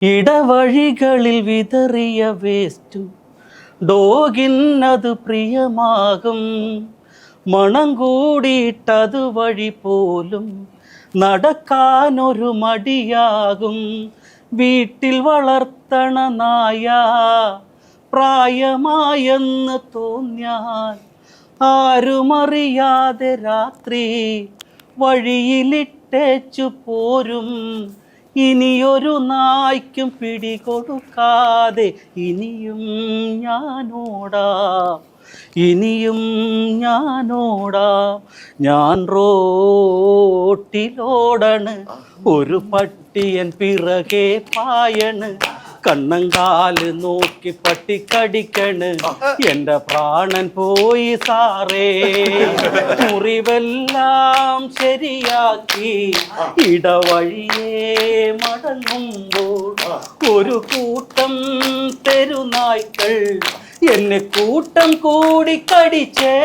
ഇടവഴികളിൽ വിതറിയ വേസ്റ്റും ഡോഗിനത് പ്രിയമാകും. മണം കൂടിയിട്ടത് വഴി പോലും നടക്കാനൊരു മടിയാകും. വീട്ടിൽ വളർത്തണ നായ പ്രായമായെന്ന് തോന്നിയാൽ ആരുമറിയാതെ രാത്രി വഴിയിലിട്ടേച്ചു പോരും. ഇനിയൊരു നായ്ക്കും പിടികൊടുക്കാതെ ഇനിയും ഞാനോടാം, ഇനിയും ഞാനോടാം. ഞാൻ റോട്ടിലോടണ്, ഒരു പട്ടിയൻ പിറകെ പായണ്. കണ്ണങ്കാല് നോക്കി പട്ടി കടിക്കണ്, എന്റെ പ്രാണൻ പോയി സാറേ. മുറിവെല്ലാം ശരിയാക്കി ഇടവഴിയെ മടങ്ങുമ്പോൾ ഒരു കൂട്ടം തെരുനായ്ക്കൾ എന്നെ കൂട്ടം കൂടി കടിച്ചേ.